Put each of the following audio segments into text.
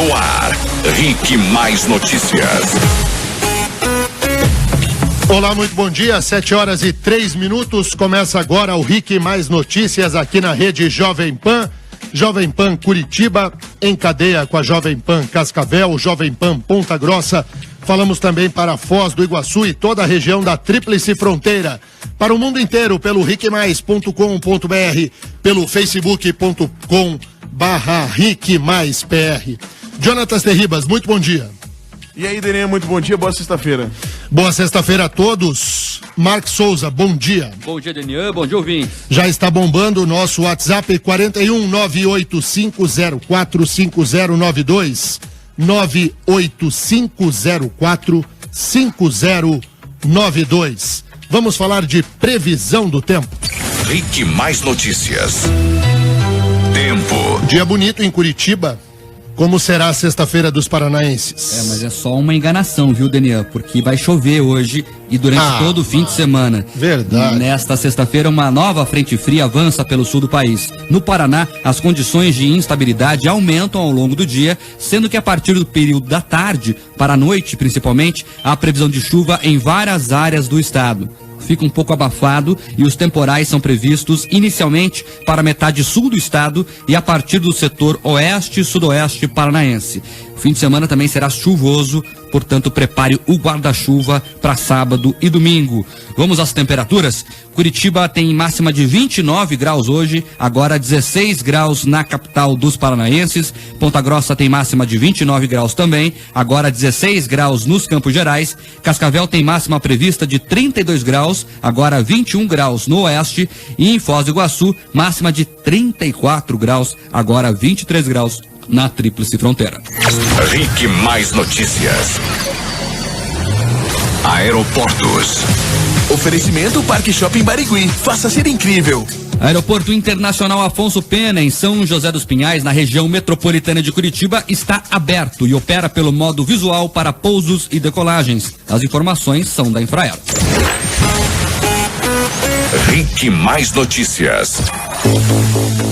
No ar, Rick Mais Notícias. Olá, muito bom dia, 7h03. Começa agora o Rick Mais Notícias aqui na rede Jovem Pan. Jovem Pan Curitiba, em cadeia com a Jovem Pan Cascavel, Jovem Pan Ponta Grossa. Falamos também para Foz do Iguaçu e toda a região da Tríplice Fronteira. Para o mundo inteiro, pelo rickmais.com.br, pelo facebook.com/rickmaispr. Jonatas Terribas, muito bom dia. E aí, Daniel, muito bom dia, boa sexta-feira. Boa sexta-feira a todos. Marcos Souza, bom dia. Bom dia, Daniel, bom dia, ouvinte. Já está bombando o nosso WhatsApp 41-985045092, 985045092. Vamos falar de previsão do tempo. Rick Mais Notícias. Tempo. Dia bonito em Curitiba. Como será a sexta-feira dos paranaenses? Mas é só uma enganação, viu, Daniel? Porque vai chover hoje e durante todo o fim de semana. Verdade. Nesta sexta-feira, uma nova frente fria avança pelo sul do país. No Paraná, as condições de instabilidade aumentam ao longo do dia, sendo que a partir do período da tarde, para a noite principalmente, há previsão de chuva em várias áreas do estado. Fica um pouco abafado e os temporais são previstos inicialmente para a metade sul do estado e a partir do setor oeste e sudoeste paranaense. O fim de semana também será chuvoso, portanto prepare o guarda-chuva para sábado e domingo. Vamos às temperaturas? Curitiba tem máxima de 29 graus hoje, agora 16 graus na capital dos paranaenses. Ponta Grossa tem máxima de 29 graus também, agora 16 graus nos Campos Gerais. Cascavel tem máxima prevista de 32 graus, agora 21 graus no oeste. E em Foz do Iguaçu, máxima de 34 graus, agora 23 graus na Tríplice Fronteira. Rick Mais Notícias. Aeroportos. Oferecimento Parque Shopping Barigui. Faça ser incrível. Aeroporto Internacional Afonso Pena, em São José dos Pinhais, na região metropolitana de Curitiba, está aberto e opera pelo modo visual para pousos e decolagens. As informações são da Infraero. Rick Mais Notícias.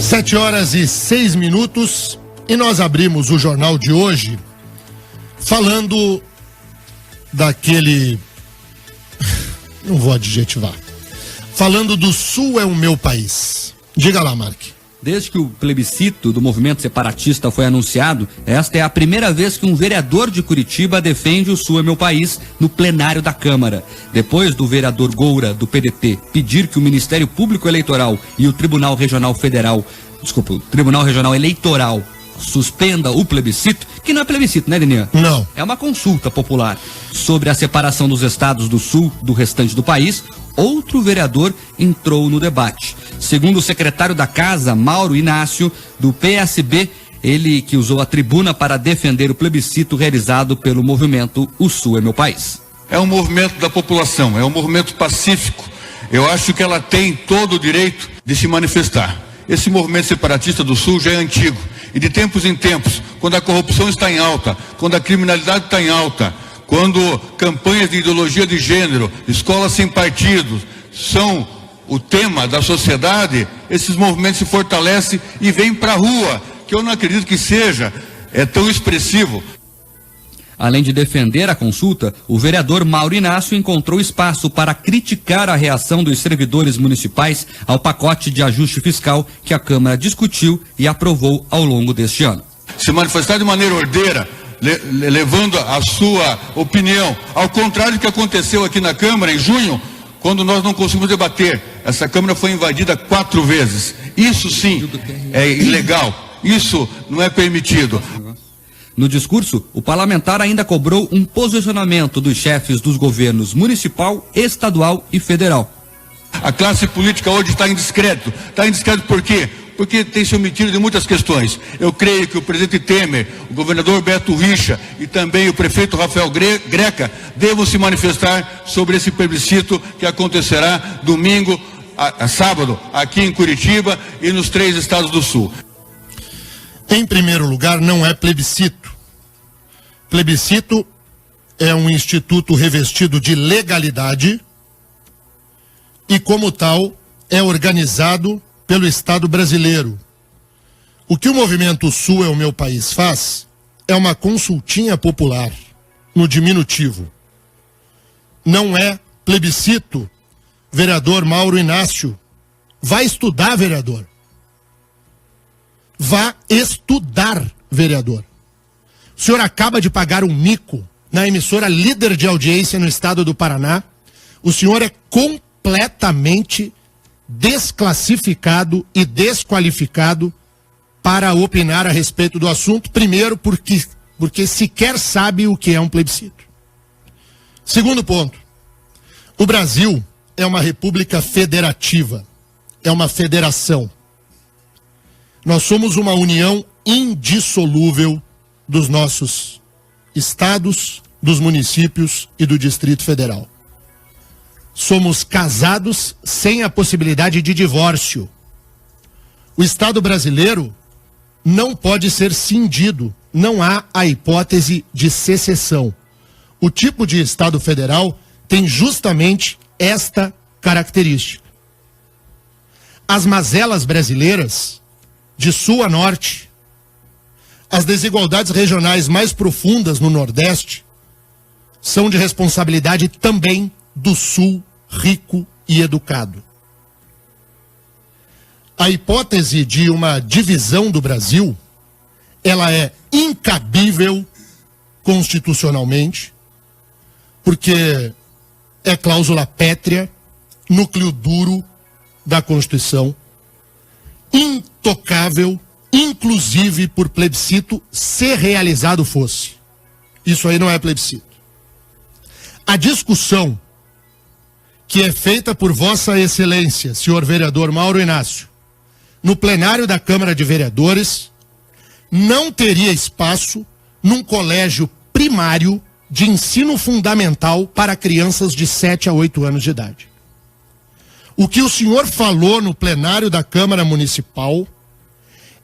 7h06 e nós abrimos o jornal de hoje falando daquele... Não vou adjetivar. Falando do Sul é o meu país. Diga lá, Mark. Desde que o plebiscito do movimento separatista foi anunciado, esta é a primeira vez que um vereador de Curitiba defende o Sul é meu país no plenário da Câmara. Depois do vereador Goura, do PDT, pedir que o Ministério Público Eleitoral e o Tribunal Regional Eleitoral suspenda o plebiscito, que não é plebiscito, né, Daniel? Não. É uma consulta popular sobre a separação dos estados do Sul do restante do país. Outro vereador entrou no debate. Segundo o secretário da Casa, Mauro Inácio, do PSB, ele que usou a tribuna para defender o plebiscito realizado pelo movimento O Sul é meu país. É um movimento da população, é um movimento pacífico. Eu acho que ela tem todo o direito de se manifestar. Esse movimento separatista do Sul já é antigo. E de tempos em tempos, quando a corrupção está em alta, quando a criminalidade está em alta, quando campanhas de ideologia de gênero, escolas sem partidos, são o tema da sociedade, esses movimentos se fortalecem e vêm para a rua, que eu não acredito que seja tão expressivo. Além de defender a consulta, o vereador Mauro Inácio encontrou espaço para criticar a reação dos servidores municipais ao pacote de ajuste fiscal que a Câmara discutiu e aprovou ao longo deste ano. Se manifestar de maneira ordeira, levando a sua opinião, ao contrário do que aconteceu aqui na Câmara em junho, quando nós não conseguimos debater. Essa Câmara foi invadida 4 vezes. Isso sim é ilegal, isso não é permitido. No discurso, o parlamentar ainda cobrou um posicionamento dos chefes dos governos municipal, estadual e federal. A classe política hoje está em descrédito. Está em descrédito por quê? Porque tem se omitido de muitas questões. Eu creio que o presidente Temer, o governador Beto Richa e também o prefeito Rafael Greca devam se manifestar sobre esse plebiscito que acontecerá domingo a sábado aqui em Curitiba e nos 3 estados do Sul. Em primeiro lugar, não é plebiscito. Plebiscito é um instituto revestido de legalidade e, como tal, é organizado pelo Estado brasileiro. O que o Movimento Sul é o meu país faz é uma consultinha popular, no diminutivo. Não é plebiscito, vereador Mauro Inácio. Vai estudar, vereador. Vá estudar, vereador. O senhor acaba de pagar um mico na emissora líder de audiência no estado do Paraná. O senhor é completamente desclassificado e desqualificado para opinar a respeito do assunto. Primeiro, porque sequer sabe o que é um plebiscito. Segundo ponto. O Brasil é uma república federativa. É uma federação. Nós somos uma união indissolúvel dos nossos estados, dos municípios e do Distrito Federal. Somos casados sem a possibilidade de divórcio. O Estado brasileiro não pode ser cindido. Não há a hipótese de secessão. O tipo de Estado federal tem justamente esta característica. As mazelas brasileiras, de sul a norte, as desigualdades regionais mais profundas no Nordeste, são de responsabilidade também do Sul rico e educado. A hipótese de uma divisão do Brasil, ela é incabível constitucionalmente, porque é cláusula pétrea, núcleo duro da Constituição, intocável, inclusive por plebiscito, se realizado fosse. Isso aí não é plebiscito. A discussão que é feita por Vossa Excelência, senhor vereador Mauro Inácio, no plenário da Câmara de Vereadores, não teria espaço num colégio primário de ensino fundamental para crianças de 7 a 8 anos de idade. O que o senhor falou no plenário da Câmara Municipal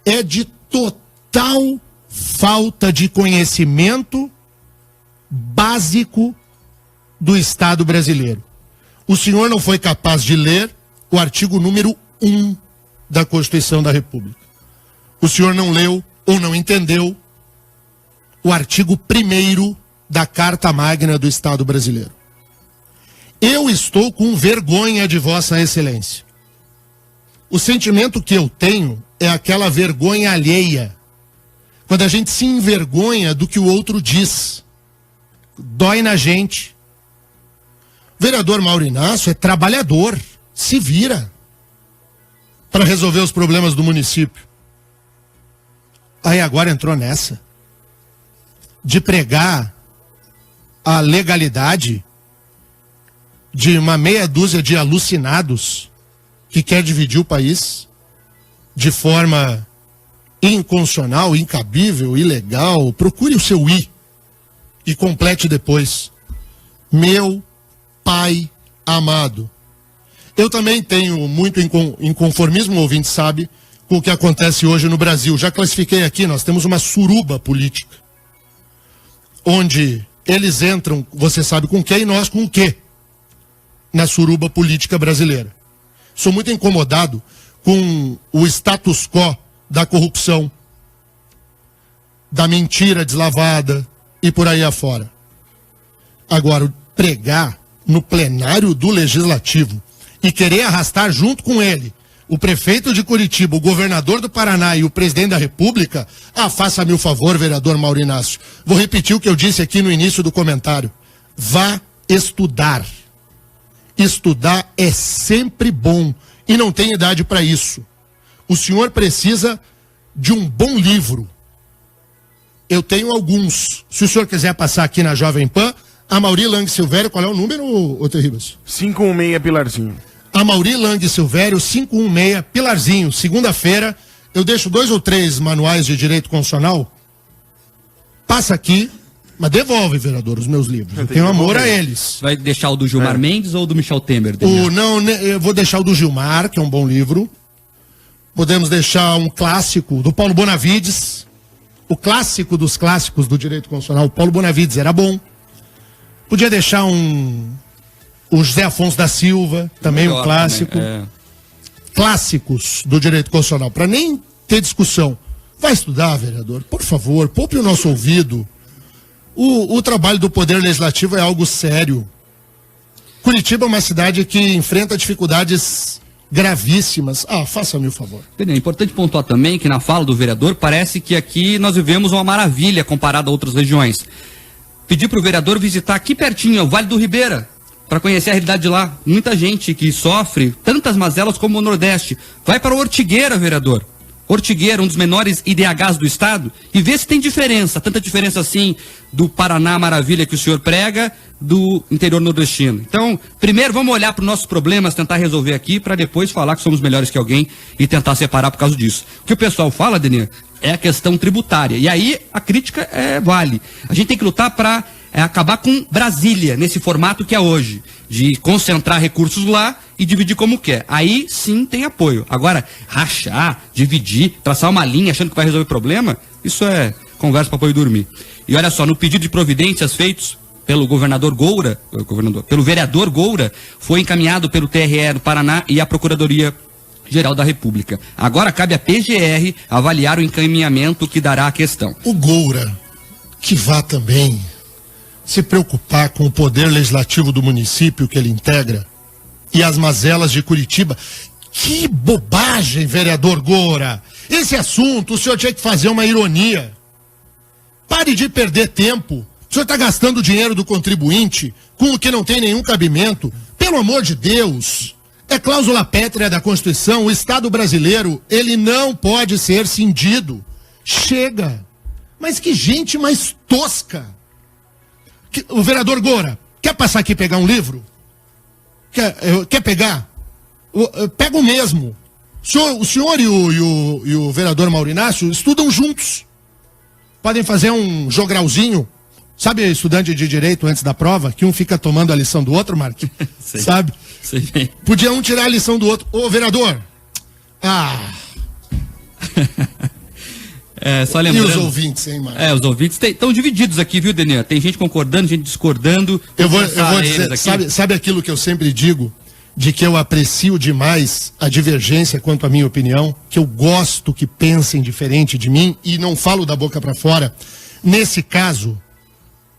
é de total falta de conhecimento básico do Estado brasileiro. O senhor não foi capaz de ler o artigo número 1 da Constituição da República. O senhor não leu ou não entendeu o artigo 1º da Carta Magna do Estado brasileiro. Eu estou com vergonha de Vossa Excelência. O sentimento que eu tenho é aquela vergonha alheia. Quando a gente se envergonha do que o outro diz. Dói na gente. O vereador Mauro Inácio é trabalhador. Se vira para resolver os problemas do município. Aí agora entrou nessa de pregar a legalidade de uma meia dúzia de alucinados que quer dividir o país de forma inconstitucional, incabível, ilegal. Procure o seu I e complete depois. Meu pai amado. Eu também tenho muito inconformismo, o ouvinte sabe, com o que acontece hoje no Brasil. Já classifiquei aqui, nós temos uma suruba política, onde eles entram, você sabe com quem, e nós com o quê? Na suruba política brasileira. Sou muito incomodado com o status quo da corrupção, da mentira deslavada e por aí afora. Agora, pregar no plenário do Legislativo e querer arrastar junto com ele o prefeito de Curitiba, o governador do Paraná e o presidente da República, faça-me o favor, vereador Mauro Inácio. Vou repetir o que eu disse aqui no início do comentário. Vá estudar. Estudar é sempre bom e não tem idade para isso. O senhor precisa de um bom livro. Eu tenho alguns. Se o senhor quiser passar aqui na Jovem Pan, a Mauri Lang Silvério, qual é o número, ô Terribas? 516 Pilarzinho. A Mauri Lang Silvério, 516 Pilarzinho. Segunda-feira, eu deixo 2 ou 3 manuais de direito constitucional. Passa aqui. Mas devolve, vereador, os meus livros. Eu tenho amor a eles. Vai deixar o do Gilmar Mendes ou do Michel Temer? Não, eu vou deixar o do Gilmar, que é um bom livro. Podemos deixar um clássico do Paulo Bonavides. O clássico dos clássicos do direito constitucional. O Paulo Bonavides era bom. Podia deixar o José Afonso da Silva, também um clássico. Clássicos do direito constitucional, para nem ter discussão. Vai estudar, vereador, por favor, poupe o nosso ouvido. O trabalho do Poder Legislativo é algo sério. Curitiba é uma cidade que enfrenta dificuldades gravíssimas. Faça-me o favor. É importante pontuar também que na fala do vereador parece que aqui nós vivemos uma maravilha comparado a outras regiões. Pedi para o vereador visitar aqui pertinho, o Vale do Ribeira, para conhecer a realidade de lá. Muita gente que sofre tantas mazelas como o Nordeste. Vai para o Ortigueira, vereador. Ortigueira, um dos menores IDHs do estado, e vê se tem diferença, tanta diferença assim do Paraná maravilha que o senhor prega, do interior nordestino. Então, primeiro vamos olhar para os nossos problemas, tentar resolver aqui, para depois falar que somos melhores que alguém e tentar separar por causa disso. O que o pessoal fala, Denir, é a questão tributária, e aí a crítica vale. A gente tem que lutar para acabar com Brasília, nesse formato que é hoje, de concentrar recursos lá e dividir como quer. Aí sim tem apoio. Agora, rachar, dividir, traçar uma linha achando que vai resolver o problema, isso é conversa para apoio dormir. E olha só, no pedido de providências feitos pelo pelo vereador Goura, foi encaminhado pelo TRE do Paraná e a Procuradoria-Geral da República. Agora cabe à PGR avaliar o encaminhamento que dará à questão. O Goura, que vá também se preocupar com o poder legislativo do município que ele integra e as mazelas de Curitiba. Que bobagem, vereador Goura! Esse assunto, o senhor tinha que fazer uma ironia. Pare de perder tempo. O senhor está gastando o dinheiro do contribuinte com o que não tem nenhum cabimento. Pelo amor de Deus! É cláusula pétrea da Constituição. O Estado brasileiro, ele não pode ser cindido. Chega! Mas que gente mais tosca! O vereador Goura, quer passar aqui e pegar um livro? Quer pegar? Pega o mesmo. O senhor e o vereador Maurinácio estudam juntos. Podem fazer um jogralzinho. Sabe, estudante de direito antes da prova, que um fica tomando a lição do outro, Marcos? Sabe? Sei bem. Podia um tirar a lição do outro. Ô, vereador! Só lembrando. E os ouvintes, hein, Marcos? Os ouvintes estão divididos aqui, viu, Denir? Tem gente concordando, gente discordando. Eu vou dizer, sabe aquilo que eu sempre digo? De que eu aprecio demais a divergência quanto à minha opinião, que eu gosto que pensem diferente de mim e não falo da boca para fora. Nesse caso,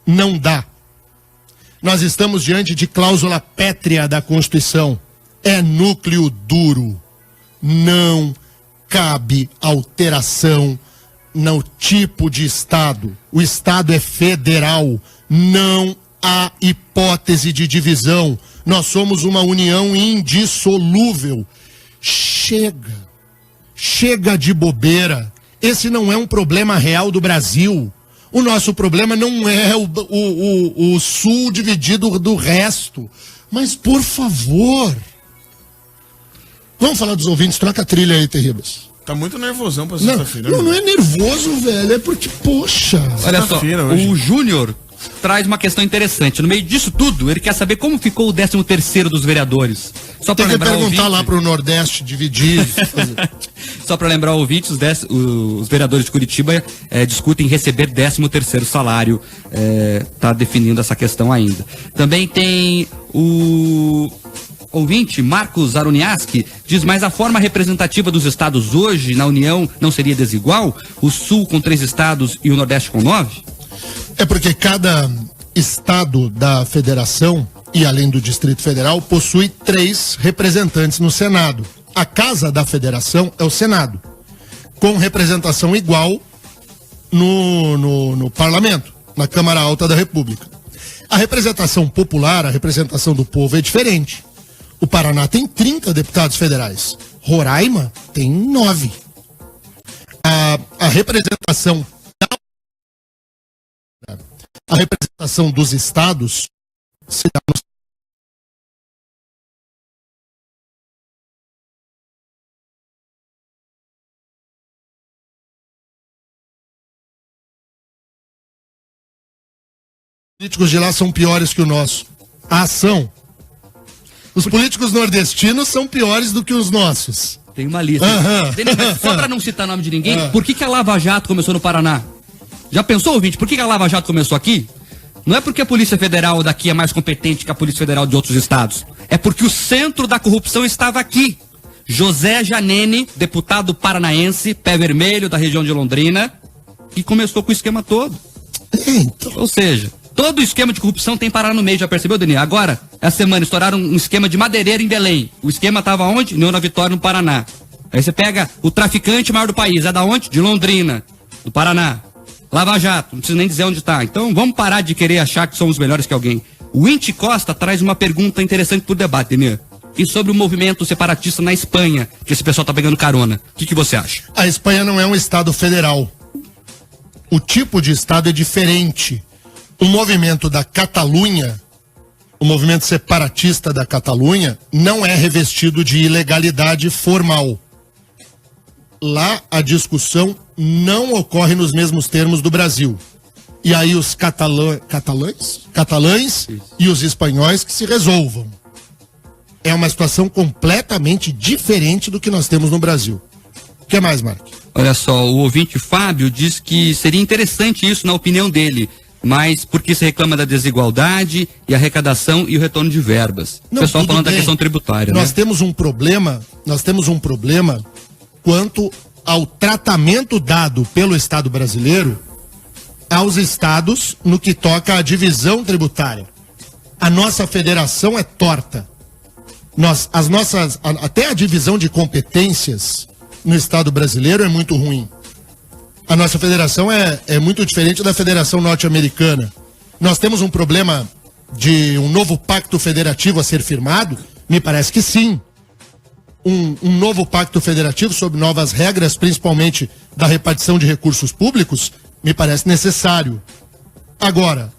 não dá. Nós estamos diante de cláusula pétrea da Constituição. É núcleo duro. Não cabe alteração no tipo de Estado. O Estado é federal. Não há hipótese de divisão. Nós somos uma união indissolúvel. Chega de bobeira. Esse não é um problema real do Brasil. O nosso problema não é o Sul dividido do resto. Mas, por favor, vamos falar dos ouvintes. Troca a trilha aí, Terribas. Tá muito nervosão pra sexta-feira. Não é nervoso, velho. É porque, poxa. Olha só, o Júnior traz uma questão interessante. No meio disso tudo, ele quer saber como ficou o 13º dos vereadores. Só para lembrar perguntar ouvinte, lá pro Nordeste, dividir. Só para lembrar o ouvinte, os vereadores de Curitiba discutem receber 13º salário. Tá definindo essa questão ainda. Também tem o ouvinte, Marcos Aruniaski, diz, mas a forma representativa dos estados hoje na União não seria desigual? O Sul com 3 estados e o Nordeste com 9? É porque cada estado da federação, e além do Distrito Federal, possui 3 representantes no Senado. A casa da federação é o Senado, com representação igual no Parlamento, na Câmara Alta da República. A representação popular, a representação do povo é diferente. O Paraná tem 30 deputados federais. Roraima tem 9. A representação dos estados se dá nos políticos de lá são piores que o nosso. São. Os políticos nordestinos são piores do que os nossos. Tem uma lista. Só para não citar nome de ninguém, por que a Lava Jato começou no Paraná? Já pensou, ouvinte, por que a Lava Jato começou aqui? Não é porque a Polícia Federal daqui é mais competente que a Polícia Federal de outros estados. É porque o centro da corrupção estava aqui. José Janene, deputado paranaense, pé vermelho da região de Londrina, que começou com o esquema todo. Ou seja, todo o esquema de corrupção tem parar no meio, já percebeu, Daniel? Agora, essa semana, estouraram um esquema de madeireiro em Belém. O esquema estava onde? União da Vitória, no Paraná. Aí você pega o traficante maior do país, é da onde? De Londrina, do Paraná. Lava Jato, não preciso nem dizer onde está. Então vamos parar de querer achar que somos melhores que alguém. O Inti Costa traz uma pergunta interessante para o debate, Daniel. E sobre o movimento separatista na Espanha, que esse pessoal tá pegando carona. O que você acha? A Espanha não é um estado federal. O tipo de estado é diferente. O movimento da Catalunha, o movimento separatista da Catalunha, não é revestido de ilegalidade formal. Lá a discussão não ocorre nos mesmos termos do Brasil. E aí os catalães e os espanhóis que se resolvam. É uma situação completamente diferente do que nós temos no Brasil. O que mais, Mark? Olha só, o ouvinte Fábio diz que seria interessante isso na opinião dele, mas porque se reclama da desigualdade e arrecadação e o retorno de verbas. Não, o pessoal falando bem. da questão tributária, nós né? temos um problema quanto ao tratamento dado pelo Estado brasileiro aos estados no que toca à divisão tributária. A nossa federação é torta. Até a divisão de competências no Estado brasileiro é muito ruim. A nossa federação é muito diferente da federação norte-americana. Nós temos um problema de um novo pacto federativo a ser firmado? Me parece que sim. Um novo pacto federativo sob novas regras, principalmente da repartição de recursos públicos, me parece necessário. Agora,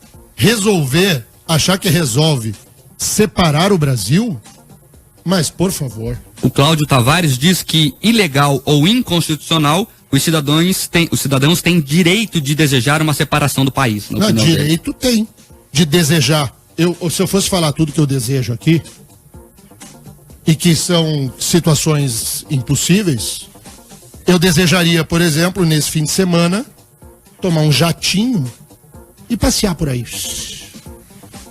achar que resolve separar o Brasil? Mas, por favor. O Cláudio Tavares diz que ilegal ou inconstitucional, os cidadãos têm direito de desejar uma separação do país. Não, direito tem de desejar. Se eu fosse falar tudo que eu desejo aqui, e que são situações impossíveis, eu desejaria, por exemplo, nesse fim de semana, tomar um jatinho e passear por aí.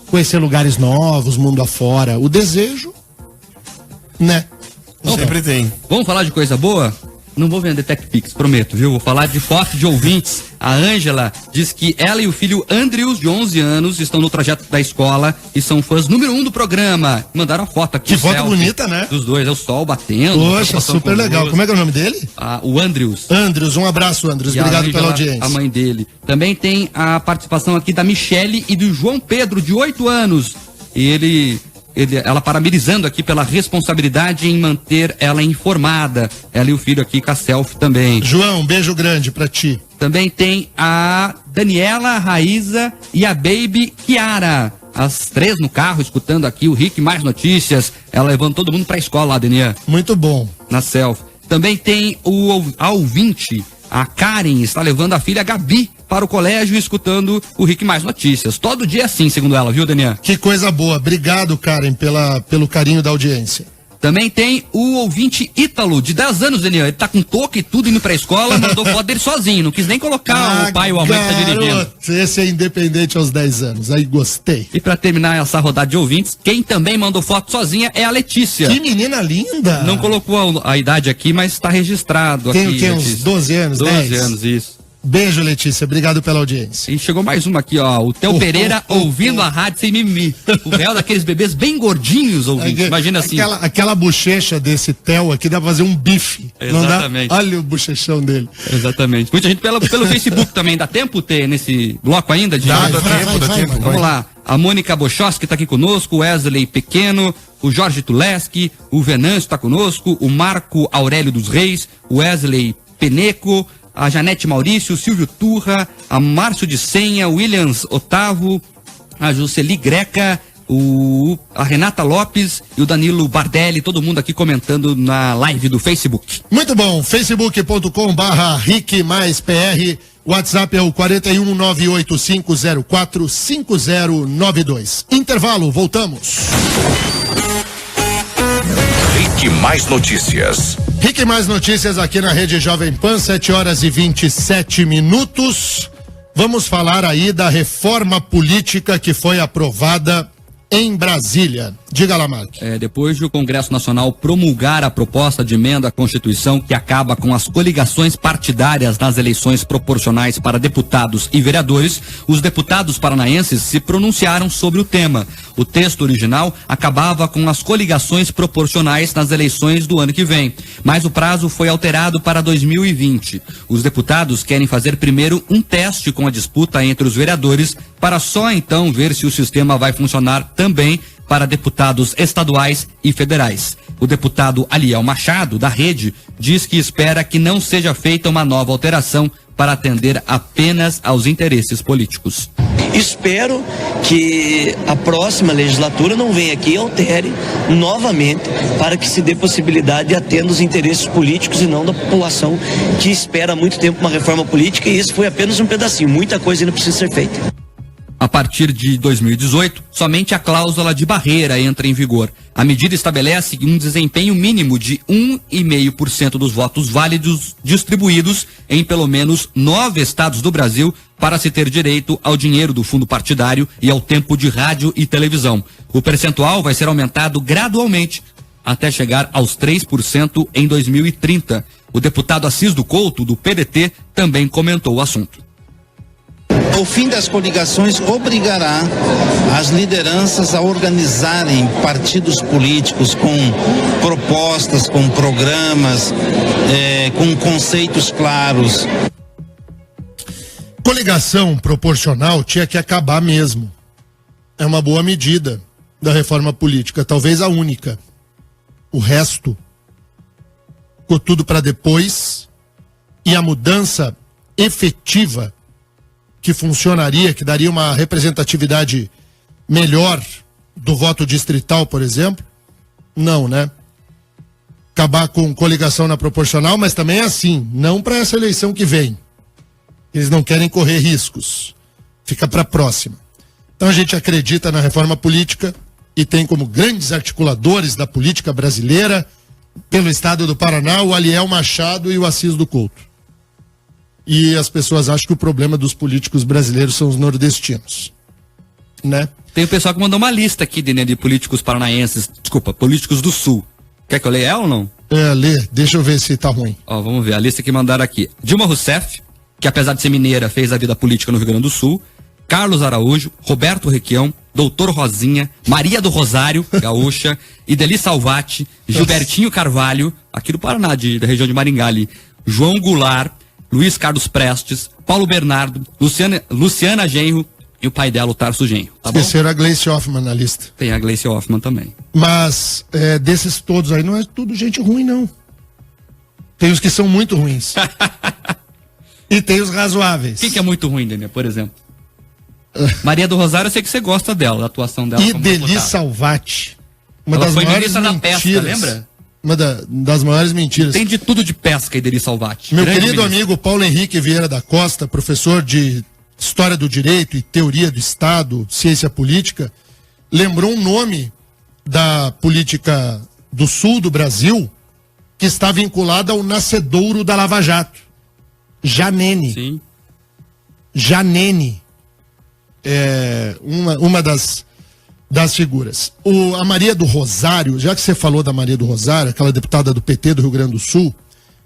Conhecer lugares novos, mundo afora. O desejo, né? Sempre tem. Vamos falar de coisa boa? Não vou vender TechPix, prometo, viu? Vou falar de foto de ouvintes. A Ângela diz que ela e o filho Andrews, de 11 anos, estão no trajeto da escola e são fãs número 1 do programa. Mandaram a foto aqui. Que foto bonita, né? Dos dois, é o sol batendo. Poxa, super legal. Como é que é o nome dele? O Andrews. Andrews, um abraço, Andrews. Obrigado pela audiência. A mãe dele. Também tem a participação aqui da Michele e do João Pedro, de 8 anos. E ela parabenizando aqui pela responsabilidade em manter ela informada. Ela e o filho aqui com a selfie também. João, um beijo grande pra ti. Também tem a Daniela, a Raíza e a Baby Kiara. As três no carro, escutando aqui o Rick Mais Notícias. Ela levando todo mundo pra escola lá, Daniela. Muito bom. Na selfie. Também tem a ouvinte, a Karen, está levando a filha Gabi para o colégio escutando o Rick Mais Notícias. Todo dia assim, segundo ela, viu, Daniel? Que coisa boa. Obrigado, Karen, pelo carinho da audiência. Também tem o ouvinte Ítalo, de 10 anos, Daniel. Ele tá com touca e tudo indo pra escola, mandou foto dele sozinho. Não quis nem colocar o pai ou a mãe que tá dirigindo. Esse é independente aos 10 anos. Aí gostei. E pra terminar essa rodada de ouvintes, quem também mandou foto sozinha é a Letícia. Que menina linda! Não colocou a idade aqui, mas tá registrado aqui. Tem uns 12 anos, 12 anos, isso. Beijo, Letícia. Obrigado pela audiência. E chegou mais uma aqui, ó. O Theo Pereira ouvindo a rádio sem mimimi. O Theo daqueles bebês bem gordinhos ouvindo. Imagina assim. Aquela bochecha desse Theo aqui dá pra fazer um bife. Exatamente. Não dá? Olha o bochechão dele. Exatamente. Muita gente pelo Facebook também. Dá tempo ter nesse bloco ainda? Dá tempo. Vamos lá. A Mônica Bochowski tá aqui conosco, o Wesley Pequeno, o Jorge Tuleski, o Venâncio tá conosco, o Marco Aurélio dos Reis, o Wesley Peneco, a Janete Maurício, o Silvio Turra, a Márcio de Senha, o Williams Otávio, a Jusceli Greca, a Renata Lopes e o Danilo Bardelli, todo mundo aqui comentando na live do Facebook. Muito bom, facebook.com/RickMaisPR, WhatsApp é o 41985045092. Intervalo, voltamos. Rick Mais Notícias. Rick Mais Notícias aqui na Rede Jovem Pan, 7h27. Vamos falar aí da reforma política que foi aprovada em Brasília. Diga lá, Mark. Depois de o Congresso Nacional promulgar a proposta de emenda à Constituição que acaba com as coligações partidárias nas eleições proporcionais para deputados e vereadores, os deputados paranaenses se pronunciaram sobre o tema. O texto original acabava com as coligações proporcionais nas eleições do ano que vem, mas o prazo foi alterado para 2020. Os deputados querem fazer primeiro um teste com a disputa entre os vereadores para só então ver se o sistema vai funcionar também para deputados estaduais e federais. O deputado Aliel Machado, da Rede, diz que espera que não seja feita uma nova alteração para atender apenas aos interesses políticos. Espero que a próxima legislatura não venha aqui e altere novamente para que se dê possibilidade de atender os interesses políticos e não da população que espera há muito tempo uma reforma política, e isso foi apenas um pedacinho. Muita coisa ainda precisa ser feita. A partir de 2018, somente a cláusula de barreira entra em vigor. A medida estabelece um desempenho mínimo de 1,5% dos votos válidos distribuídos em pelo menos 9 estados do Brasil para se ter direito ao dinheiro do fundo partidário e ao tempo de rádio e televisão. O percentual vai ser aumentado gradualmente até chegar aos 3% em 2030. O deputado Assis do Couto, do PDT, também comentou o assunto. O fim das coligações obrigará as lideranças a organizarem partidos políticos com propostas, com programas, com conceitos claros. Coligação proporcional tinha que acabar mesmo. É uma boa medida da reforma política, talvez a única. O resto ficou tudo para depois, e a mudança efetiva que funcionaria, que daria uma representatividade melhor do voto distrital, por exemplo, não, né? Acabar com coligação na proporcional, mas também é assim, não para essa eleição que vem. Eles não querem correr riscos. Fica para a próxima. Então a gente acredita na reforma política e tem como grandes articuladores da política brasileira, pelo estado do Paraná, o Aliel Machado e o Assis do Couto. E as pessoas acham que o problema dos políticos brasileiros são os nordestinos, né? Tem o pessoal que mandou uma lista aqui de políticos paranaenses, políticos do Sul. Quer que eu leia ela ou não? Lê, deixa eu ver se tá ruim. Vamos ver, a lista que mandaram aqui. Dilma Rousseff, que apesar de ser mineira, fez a vida política no Rio Grande do Sul. Carlos Araújo, Roberto Requião, Doutor Rosinha, Maria do Rosário, gaúcha, Ideli Salvati, Gilbertinho Carvalho, aqui do Paraná, da região de Maringá ali, João Goulart, Luiz Carlos Prestes, Paulo Bernardo, Luciana Genro e o pai dela, o Tarso Genro. Tá bom? Esqueceram a Gleice Hoffmann na lista. Tem a Gleice Hoffmann também. Mas desses todos aí não é tudo gente ruim, não. Tem os que são muito ruins. E tem os razoáveis. Quem que é muito ruim, Daniel, por exemplo? Maria do Rosário, eu sei que você gosta dela, da atuação dela. Ideli Salvati. Uma Ela das foi maiores ministra da mentiras. pesca, lembra? Uma das maiores mentiras. Tem de tudo de pesca, Ideli Salvati. Meu Grande querido ministro. amigo Paulo Henrique Vieira da Costa, professor de História do Direito e Teoria do Estado, Ciência Política, lembrou um nome da política do sul do Brasil que está vinculado ao nascedouro da Lava Jato. Janene. Sim. Janene. É uma das figuras. A Maria do Rosário, já que você falou da Maria do Rosário, aquela deputada do PT do Rio Grande do Sul,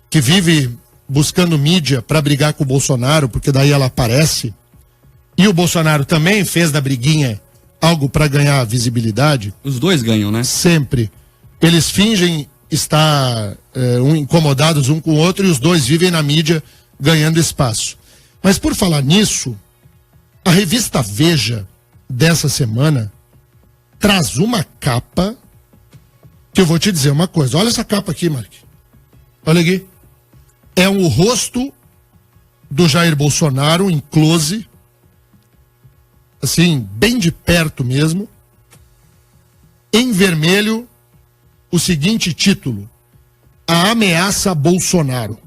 que vive buscando mídia para brigar com o Bolsonaro, porque daí ela aparece, e o Bolsonaro também fez da briguinha algo para ganhar visibilidade. Os dois ganham, né? Sempre. Eles fingem estar incomodados um com o outro e os dois vivem na mídia ganhando espaço. Mas por falar nisso, a revista Veja dessa semana traz uma capa que eu vou te dizer uma coisa. Olha essa capa aqui, Mark. Olha aqui. É o rosto do Jair Bolsonaro em close, assim, bem de perto mesmo, em vermelho, o seguinte título: A Ameaça Bolsonaro.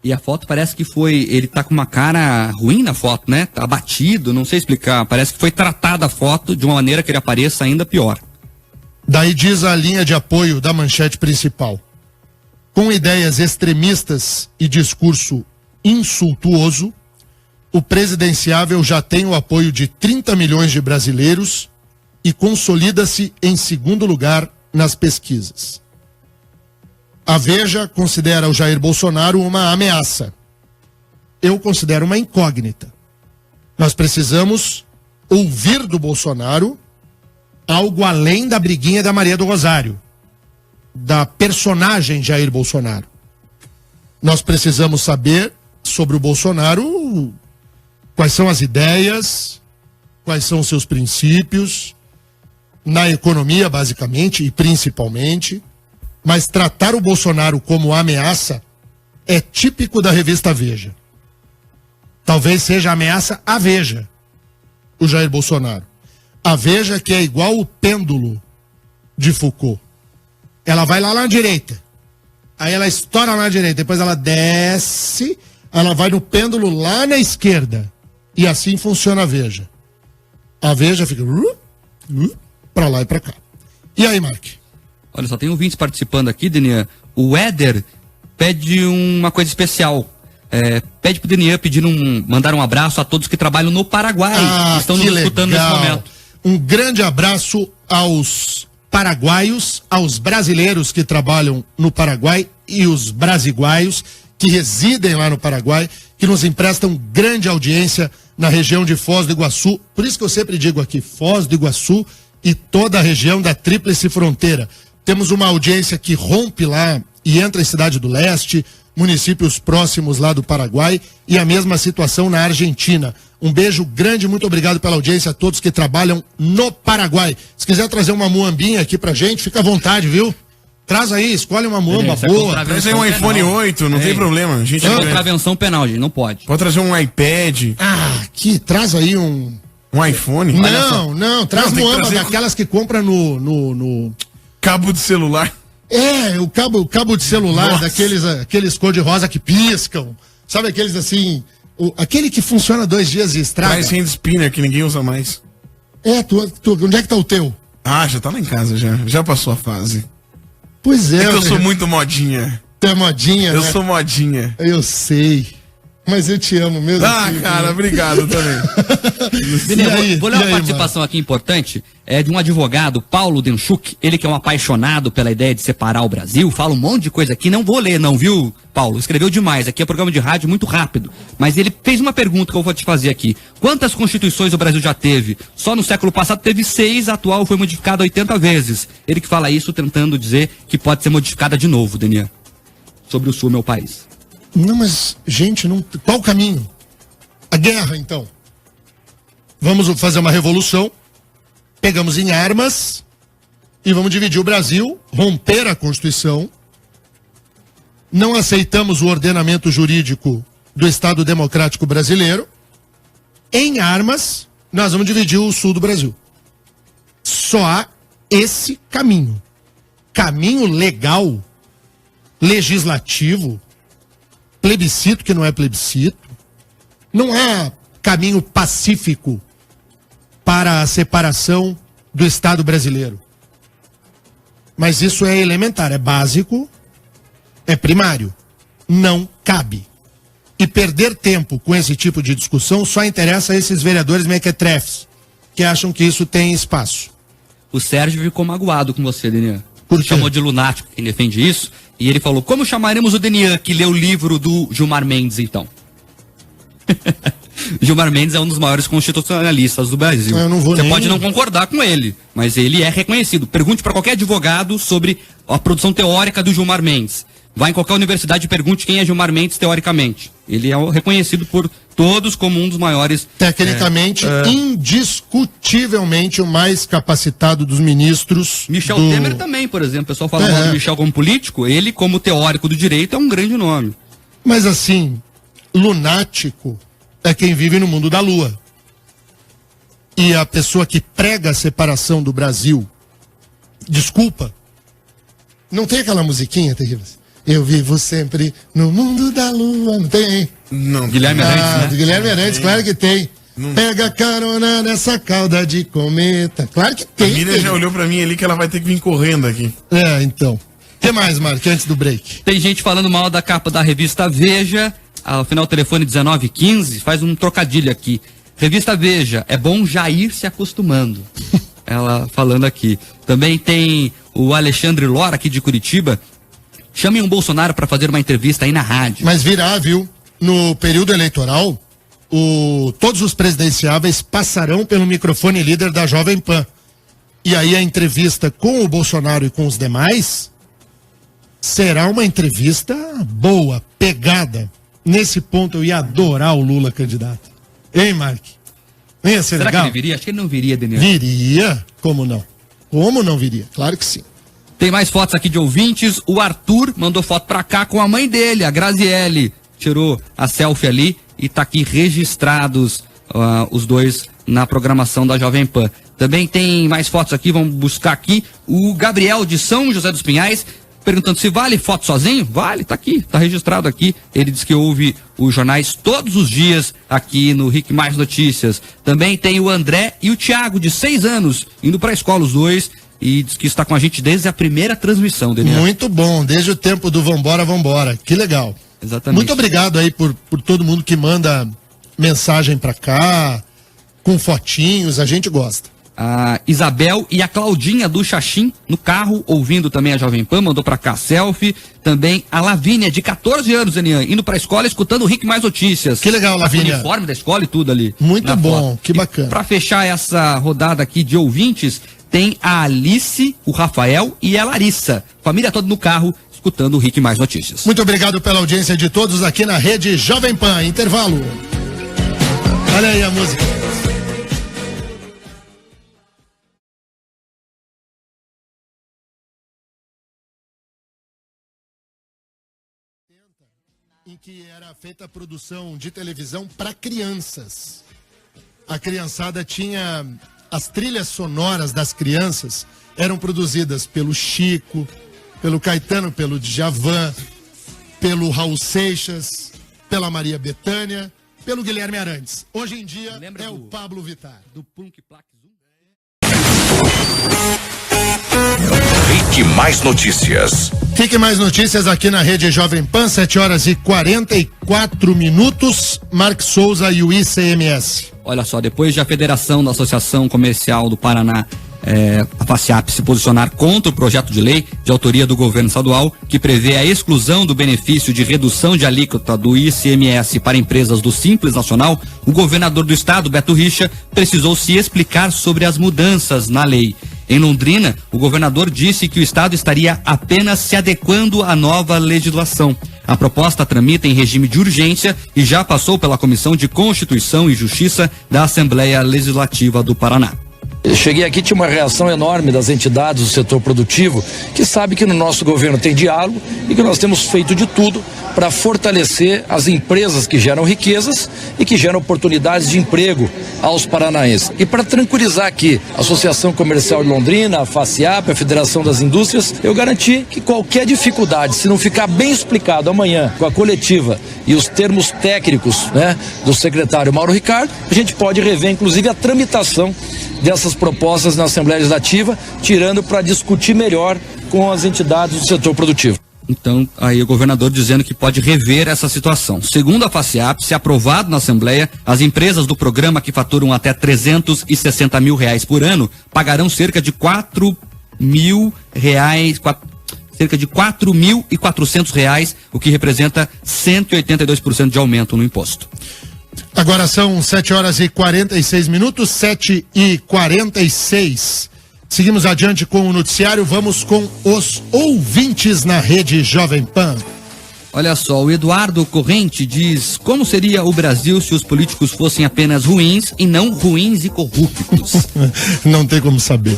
E a foto parece que ele tá com uma cara ruim na foto, né? Tá abatido, não sei explicar. Parece que foi tratada a foto de uma maneira que ele apareça ainda pior. Daí diz a linha de apoio da manchete principal: com ideias extremistas e discurso insultuoso, o presidenciável já tem o apoio de 30 milhões de brasileiros e consolida-se em segundo lugar nas pesquisas. A Veja considera o Jair Bolsonaro uma ameaça. Eu considero uma incógnita. Nós precisamos ouvir do Bolsonaro algo além da briguinha da Maria do Rosário, da personagem Jair Bolsonaro. Nós precisamos saber sobre o Bolsonaro quais são as ideias, quais são os seus princípios, na economia basicamente e principalmente, mas tratar o Bolsonaro como ameaça é típico da revista Veja. Talvez seja ameaça à Veja, o Jair Bolsonaro. A Veja que é igual o pêndulo de Foucault. Ela vai lá na direita, aí ela estoura lá na direita, depois ela desce, ela vai no pêndulo lá na esquerda. E assim funciona a Veja. A Veja fica pra lá e pra cá. E aí, Mark? Olha, só tem ouvintes participando aqui, Denian. O Éder pede uma coisa especial. Pede pro Denian mandar um abraço a todos que trabalham no Paraguai, que estão nos escutando nesse momento. Um grande abraço aos paraguaios, aos brasileiros que trabalham no Paraguai e os brasiguaios que residem lá no Paraguai, que nos emprestam grande audiência na região de Foz do Iguaçu. Por isso que eu sempre digo aqui, Foz do Iguaçu e toda a região da Tríplice Fronteira. Temos uma audiência que rompe lá e entra em Cidade do Leste, municípios próximos lá do Paraguai, e a mesma situação na Argentina. Um beijo grande, muito obrigado pela audiência a todos que trabalham no Paraguai. Se quiser trazer uma muambinha aqui pra gente, fica à vontade, viu? Traz aí, escolhe uma muamba boa. Traz aí um iPhone 8, não tem problema. A gente contravenção penal, gente, não pode. Pode trazer um iPad. Aqui, traz aí um iPhone? Não, traz muamba daquelas que compra no... Cabo de celular. O cabo de celular, aqueles cor-de-rosa que piscam. Sabe aqueles assim... aquele que funciona 2 dias e estraga. Traz hand spinner que ninguém usa mais. Onde é que tá o teu? Já tá lá em casa já. Já passou a fase. Pois é. É que eu sou muito modinha. Tu é modinha, Eu né? sou modinha. Eu sei. Mas eu te amo mesmo. Cara, obrigado também. Vou ler uma participação aqui importante, de um advogado, Paulo Denchuk, ele que é um apaixonado pela ideia de separar o Brasil, fala um monte de coisa aqui, não vou ler não, viu, Paulo? Escreveu demais, aqui é programa de rádio muito rápido, mas ele fez uma pergunta que eu vou te fazer aqui. Quantas constituições o Brasil já teve? Só no século passado teve 6, a atual foi modificada 80 vezes. Ele que fala isso tentando dizer que pode ser modificada de novo, Denian, sobre o sul, meu país. Não, mas, gente, qual o caminho? A guerra, então. Vamos fazer uma revolução, pegamos em armas e vamos dividir o Brasil, romper a Constituição. Não aceitamos o ordenamento jurídico do Estado Democrático Brasileiro. Em armas, nós vamos dividir o sul do Brasil. Só há esse caminho. Caminho legal, legislativo, plebiscito que não é plebiscito. Não há caminho pacífico para a separação do Estado brasileiro. Mas isso é elementar, é básico, é primário. Não cabe. E perder tempo com esse tipo de discussão só interessa a esses vereadores mequetrefes, que acham que isso tem espaço. O Sérgio ficou magoado com você, Denian. Por quê? Chamou de lunático quem defende isso. E ele falou, como chamaremos o Denian, que leu o livro do Gilmar Mendes, então? Gilmar Mendes é um dos maiores constitucionalistas do Brasil. Você pode não concordar com ele, mas ele é reconhecido. Pergunte para qualquer advogado sobre a produção teórica do Gilmar Mendes. Vá em qualquer universidade e pergunte quem é Gilmar Mendes teoricamente. Ele é reconhecido por todos como um dos maiores... Tecnicamente, indiscutivelmente o mais capacitado dos ministros. Michel Temer também, por exemplo. O pessoal fala mal do Michel como político. Ele, como teórico do direito, é um grande nome. Mas assim, lunático é quem vive no mundo da lua. E a pessoa que prega a separação do Brasil, desculpa, não tem aquela musiquinha terrível? Eu vivo sempre no mundo da lua, não tem? Não. Guilherme Arantes, né? Guilherme Arantes, claro que tem. Não. Pega carona nessa cauda de cometa. Claro que tem. A Miriam já olhou pra mim ali que ela vai ter que vir correndo aqui. Então. O que mais, Mark, antes do break? Tem gente falando mal da capa da revista Veja. Ao final, telefone 1915, faz um trocadilho aqui. Revista Veja, é bom já ir se acostumando. ela falando aqui. Também tem o Alexandre Lora, aqui de Curitiba. Chamem o Bolsonaro para fazer uma entrevista aí na rádio. Mas virá, viu? No período eleitoral, todos os presidenciáveis passarão pelo microfone líder da Jovem Pan. E aí a entrevista com o Bolsonaro e com os demais será uma entrevista boa, pegada. Nesse ponto eu ia adorar o Lula candidato. Hein, Mark? Não ia ser Será legal? que ele viria? Acho que ele não viria, Daniel. Viria? Como não? Como não viria? Claro que sim. Tem mais fotos aqui de ouvintes. O Arthur mandou foto pra cá com a mãe dele, a Graziele. Tirou a selfie ali e tá aqui registrados os dois na programação da Jovem Pan. Também tem mais fotos aqui, vamos buscar aqui. O Gabriel de São José dos Pinhais perguntando se vale foto sozinho. Vale, tá aqui, tá registrado aqui. Ele diz que ouve os jornais todos os dias aqui no Rick Mais Notícias. Também tem o André e o Thiago, de 6 anos, indo pra escola os dois. E diz que está com a gente desde a primeira transmissão, Daniel. Muito bom, desde o tempo do Vambora, Vambora. Que legal. Exatamente. Muito obrigado aí por todo mundo que manda mensagem pra cá, com fotinhos, a gente gosta. A Isabel e a Claudinha do Xaxim no carro, ouvindo também a Jovem Pan, mandou pra cá selfie. Também a Lavínia, de 14 anos, Daniel, indo pra escola, escutando o Rick Mais Notícias. Que legal, Lavínia. O uniforme da escola e tudo ali. Muito bom, que bacana. Pra fechar essa rodada aqui de ouvintes, tem a Alice, o Rafael e a Larissa. Família toda no carro, escutando o Rick Mais Notícias. Muito obrigado pela audiência de todos aqui na rede Jovem Pan. Intervalo. Olha aí a música. Em que era feita a produção de televisão para crianças. A criançada tinha... As trilhas sonoras das crianças eram produzidas pelo Chico, pelo Caetano, pelo Djavan, pelo Raul Seixas, pela Maria Bethânia, pelo Guilherme Arantes. Hoje em dia é o Pablo Vittar. Do Plunk Plaque Zoom. Rick Mais Notícias. Fique Mais Notícias aqui na rede Jovem Pan, 7h44. Mark Souza e o ICMS. Olha só, depois de a Federação da Associação Comercial do Paraná, a FACIAP, se posicionar contra o projeto de lei de autoria do governo estadual, que prevê a exclusão do benefício de redução de alíquota do ICMS para empresas do Simples Nacional, o governador do estado, Beto Richa, precisou se explicar sobre as mudanças na lei. Em Londrina, o governador disse que o estado estaria apenas se adequando à nova legislação. A proposta tramita em regime de urgência e já passou pela Comissão de Constituição e Justiça da Assembleia Legislativa do Paraná. Eu cheguei aqui, tinha uma reação enorme das entidades do setor produtivo, que sabe que no nosso governo tem diálogo e que nós temos feito de tudo para fortalecer as empresas que geram riquezas e que geram oportunidades de emprego aos paranaenses. E para tranquilizar aqui a Associação Comercial de Londrina, a FACIAP, a Federação das Indústrias, eu garanti que qualquer dificuldade, se não ficar bem explicado amanhã com a coletiva e os termos técnicos, né, do secretário Mauro Ricardo, a gente pode rever inclusive a tramitação dessas propostas na Assembleia Legislativa, tirando para discutir melhor com as entidades do setor produtivo. Então, aí o governador dizendo que pode rever essa situação. Segundo a FACIAP, se aprovado na Assembleia, as empresas do programa que faturam até R$360 mil por ano pagarão cerca de R$4.400, o que representa 182% de aumento no imposto. Agora são 7h46, 7h46. Seguimos adiante com o noticiário, vamos com os ouvintes na rede Jovem Pan. Olha só, o Eduardo Corrente diz: como seria o Brasil se os políticos fossem apenas ruins e não ruins e corruptos? Não tem como saber.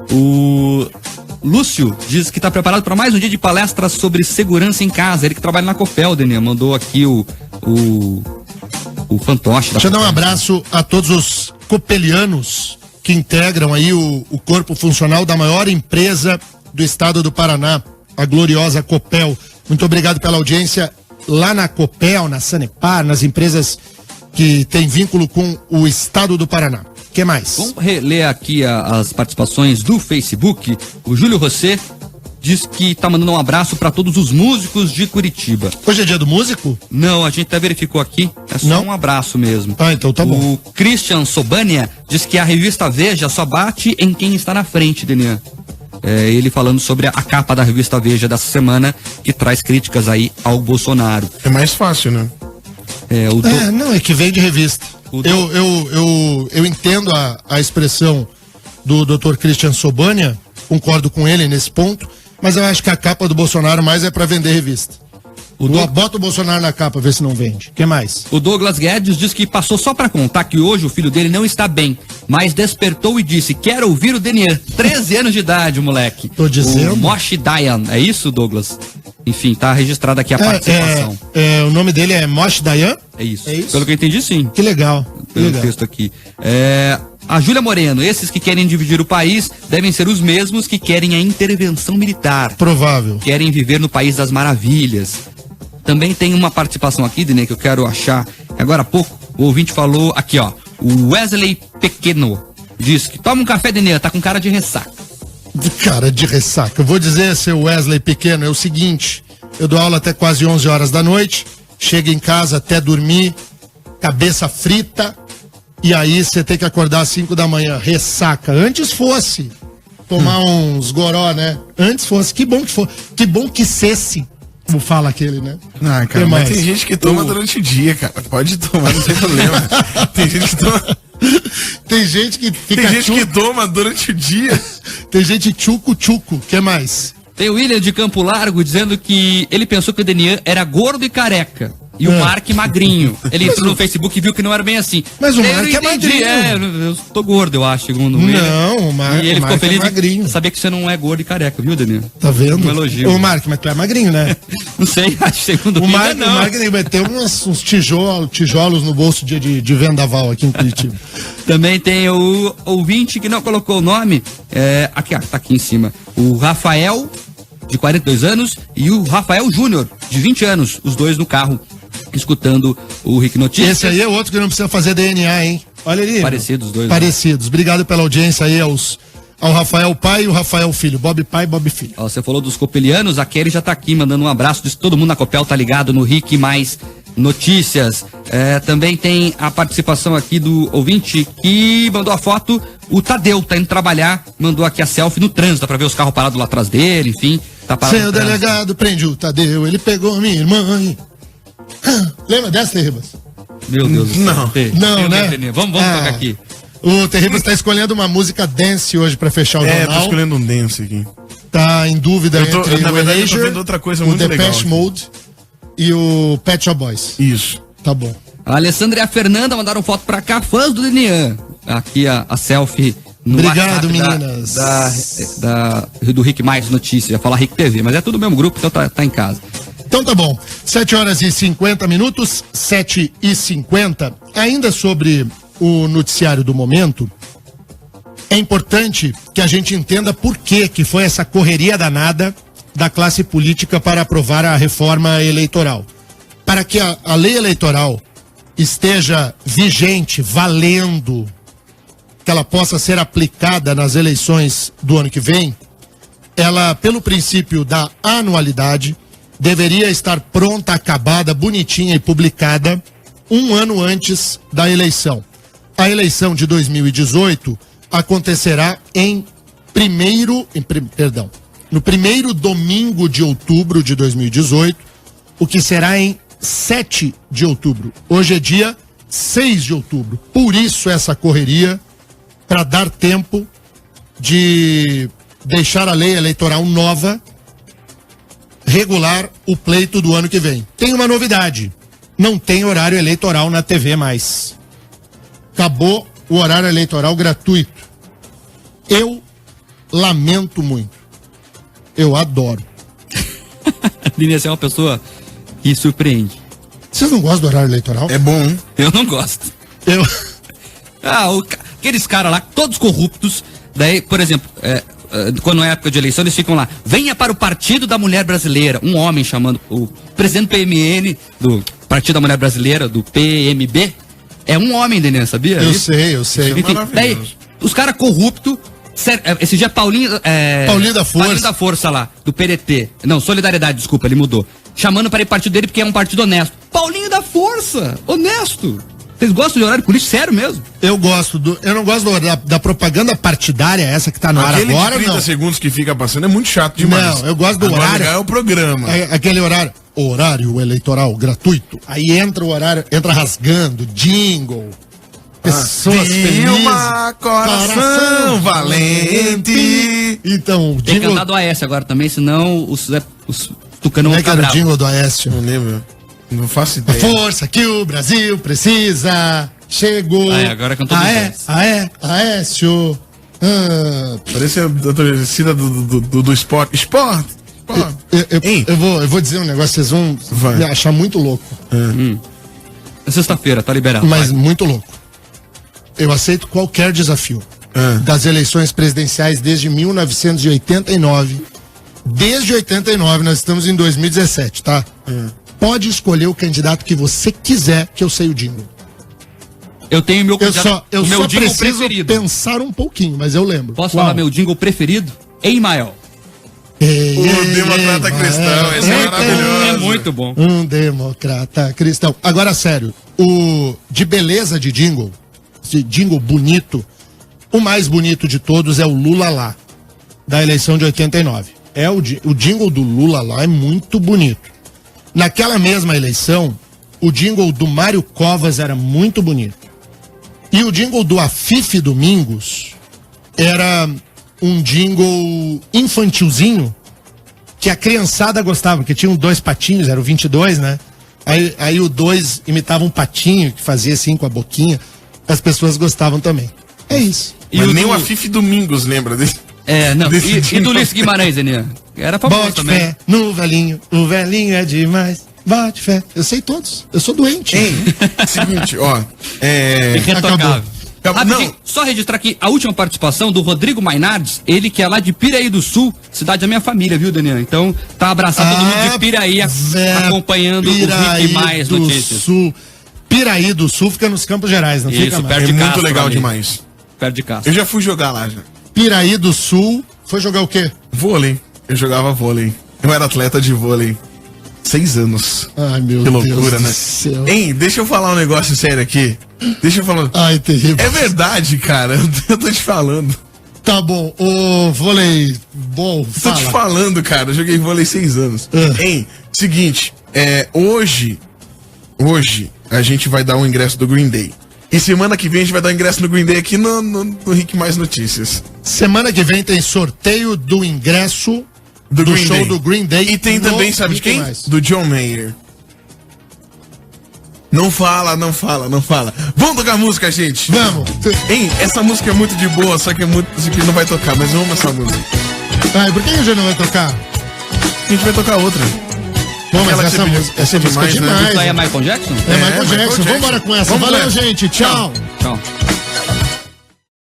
O Lúcio diz que está preparado para mais um dia de palestras sobre segurança em casa. Ele que trabalha na Copel, Daniel, mandou aqui o fantoche. Deixa eu dar um abraço a todos os copelianos que integram aí o corpo funcional da maior empresa do estado do Paraná, a gloriosa Copel. Muito obrigado pela audiência lá na Copel, na Sanepar, nas empresas que têm vínculo com o estado do Paraná. O que mais? Vamos reler aqui as participações do Facebook. O Júlio Rosset diz que tá mandando um abraço para todos os músicos de Curitiba. Hoje é dia do músico? Não, a gente até verificou aqui, é só um abraço mesmo. Ah, então tá bom. O Christian Sobania diz que a revista Veja só bate em quem está na frente, Denian. Ele falando sobre a capa da revista Veja dessa semana, que traz críticas aí ao Bolsonaro. É mais fácil, né? Não, é que vem de revista. Eu entendo a expressão do Dr. Christian Sobania, concordo com ele nesse ponto, mas eu acho que a capa do Bolsonaro mais é para vender revista. Bota o Bolsonaro na capa, vê se não vende. O que mais? O Douglas Guedes diz que passou só para contar que hoje o filho dele não está bem, mas despertou e disse: quero ouvir o Denian. 13 anos de idade, o moleque. Tô dizendo. O Moshi Dayan, é isso, Douglas? Enfim, tá registrada aqui a participação. O nome dele é Moshi Dayan? É isso. Pelo que eu entendi, sim. Que legal. Pelo texto aqui. A Júlia Moreno, esses que querem dividir o país devem ser os mesmos que querem a intervenção militar. Provável. Querem viver no país das maravilhas. Também tem uma participação aqui, Dene, que eu quero achar. Agora há pouco, o ouvinte falou aqui, ó. O Wesley Pequeno diz que toma um café, Dene, tá com cara de ressaca. Cara de ressaca. Eu vou dizer, seu Wesley Pequeno, é o seguinte: eu dou aula até quase 11 horas da noite, chego em casa até dormir, cabeça frita, e aí você tem que acordar às 5 da manhã, ressaca. Antes fosse tomar uns goró, né? Antes fosse, que bom que cesse. Como fala aquele, né? Ah, cara, mas tem gente que toma durante o dia, cara. Pode tomar, não tem problema. Tem gente que toma. Tem gente que fica. Tem gente que toma durante o dia. Tem gente tchuco-tchuco. O que mais? Tem o William de Campo Largo dizendo que ele pensou que o Denian era gordo e careca. E o Mark magrinho. Ele entrou no Facebook e viu que não era bem assim. Mas o Mark é magrinho. Eu tô gordo, eu acho, segundo ele. Não, o Mark, e ele ficou feliz é magrinho. de saber que você não é gordo e careca, viu, Denian? Tá vendo? Um elogio. Ô, Mark, mas tu é magrinho, né? Não sei, acho que segundo o Mark, não. O Mark vai ter uns tijolos no bolso de vendaval aqui em Curitiba. Também tem o ouvinte que não colocou o nome. Aqui, tá aqui em cima. O Rafael, de 42 anos, e o Rafael Júnior, de 20 anos. Os dois no carro, escutando o Rick Notícias. Esse aí é outro que não precisa fazer DNA, hein? Olha ali. Parecidos os dois. Parecidos. Né? Obrigado pela audiência aí ao Rafael pai e o Rafael filho. Bob pai, Bob filho. Ó, você falou dos copelianos, a Kelly já tá aqui mandando um abraço. Diz que todo mundo na Copel tá ligado no Rick Mais Notícias. Também tem a participação aqui do ouvinte que mandou a foto. O Tadeu tá indo trabalhar, mandou aqui a selfie no trânsito, dá pra ver os carros parados lá atrás dele, enfim. Tá parado. Seu delegado prende o Tadeu, ele pegou minha irmã. Lembra dessa, Ribas? Meu Deus do céu. Não, né? Vamos tocar aqui. O Terribas tá escolhendo uma música dance hoje pra fechar o jornal. Tô escolhendo um dance aqui. Tá em dúvida entre na verdade, eu tô Erasure, vendo outra coisa o muito legal. Depeche Mode e o Pet Shop Boys. Isso. Tá bom. A Alessandra e a Fernanda mandaram foto pra cá, fãs do Denian. Aqui a selfie no Obrigado, WhatsApp meninas. do Rick Mais Notícias. Ia falar Rick TV, mas é tudo o mesmo grupo, então tá em casa. Então tá bom. 7h50, 7h50. Ainda sobre o noticiário do momento, é importante que a gente entenda por que foi essa correria danada da classe política para aprovar a reforma eleitoral. Para que a lei eleitoral esteja vigente, valendo, que ela possa ser aplicada nas eleições do ano que vem, ela, pelo princípio da anualidade, deveria estar pronta, acabada, bonitinha e publicada um ano antes da eleição. A eleição de 2018 acontecerá no primeiro domingo de outubro de 2018, o que será em 7 de outubro. Hoje é dia 6 de outubro. Por isso essa correria, para dar tempo de deixar a lei eleitoral nova regular o pleito do ano que vem. Tem uma novidade: não tem horário eleitoral na TV mais. Acabou o horário eleitoral gratuito. Eu lamento muito. Eu adoro. Diniz é uma pessoa que surpreende. Vocês não gostam do horário eleitoral? É bom, hein? Eu não gosto. Aqueles caras lá, todos corruptos. Daí, por exemplo, quando é época de eleição, eles ficam lá: venha para o Partido da Mulher Brasileira. Um homem chamando o presidente do PMN, do Partido da Mulher Brasileira, do PMB. É um homem, Daniel, sabia? Eu sei. Enfim, daí, os caras corruptos, Sério, esse dia Paulinho da Força. Paulinho da Força lá, do PDT. Não, Solidariedade, desculpa, ele mudou. Chamando para ir partido dele porque é um partido honesto. Paulinho da Força, honesto. Vocês gostam de horário político? Sério mesmo? Eu não gosto da propaganda partidária, essa que tá no ar agora, de 30 não. segundos que fica passando é muito chato demais. Não, eu gosto do agora horário. É o programa. Aquele horário eleitoral gratuito. Aí entra o horário, entra rasgando, jingle. Pessoas felizes. Coração valente. Então, o Tem que jingle... cantar do Aécio agora também, senão os tucanos Como vão é que ficar era o bravos. jingle do Aécio? Não lembro. Não faço A ideia. força que o Brasil precisa chegou. Agora cantou Aécio. Parece a torcida do esporte. Esporte! Eu vou dizer um negócio, vocês vão me achar muito louco. É sexta-feira, tá liberado. Mas muito louco. Eu aceito qualquer desafio das eleições presidenciais desde 1989. Desde 89, nós estamos em 2017, tá? Pode escolher o candidato que você quiser, que eu sei o jingle. Eu tenho meu candidato, Eu o meu só jingle preciso preferido. pensar um pouquinho, mas eu lembro. Posso falar meu jingle preferido? Emael. O Democrata Cristão, esse é maravilhoso. É muito bom. Um democrata cristão. Agora, sério, de beleza de jingle bonito, o mais bonito de todos é o Lula lá, da eleição de 89. O jingle do Lula lá é muito bonito. Naquela mesma eleição, o jingle do Mário Covas era muito bonito. E o jingle do Afife Domingos era um jingle infantilzinho que a criançada gostava, porque tinham 2 patinhos, era o 22, né? Aí o 2 imitava um patinho que fazia assim com a boquinha. As pessoas gostavam também. É isso. Mas nem o Afife Domingos lembra desse. Não. Desse E jingle. do Ulisses Guimarães, Enian? Era famoso Bote também. fé no velhinho, o velhinho é demais. Bote fé. Eu sei todos. Eu sou doente. Seguinte, ó. Irretocável. Rapidinho, Não. só registrar aqui a última participação do Rodrigo Mainardes, ele que é lá de Piraí do Sul, cidade da minha família, viu, Daniel? Então, tá abraçado todo mundo de Piraí, acompanhando o Rick Mais do Notícias. Sul. Piraí do Sul fica nos Campos Gerais, não fica Isso, mais. perto É de muito Castro legal ali. demais. Perto de casa. Eu já fui jogar lá já. Piraí do Sul, foi jogar o quê? Vôlei. Eu jogava vôlei. Eu era atleta de vôlei. 6 anos. Ai, meu Que Deus loucura, do né? céu. Hein, deixa eu falar um negócio sério aqui. Deixa eu falar. Ai, terrível. É verdade, cara. Eu tô te falando. Tá bom, o vôlei bom, Tô te falando, cara. Eu joguei vôlei 6 anos. Hein, seguinte. Hoje a gente vai dar um ingresso do Green Day. E semana que vem a gente vai dar um ingresso no Green Day aqui no Rick Mais Notícias. Semana que vem tem sorteio do ingresso do Green show Day. do Green Day. E tem no também, sabe de Rick quem? Mais. Do John Mayer. Não fala. Vamos tocar música, gente? Vamos. Hein, essa música é muito de boa, só que é muito. Isso aqui não vai tocar, mas eu amo essa música. Ai, por que a gente não vai tocar? A gente vai tocar outra. Bom, mas Aquela que essa você música, pediu. essa música é Demais, né? demais. Isso aí é Michael Jackson? É Michael Jackson. Vamos embora com essa. Vamos Valeu, nessa. gente. Tchau. Tchau.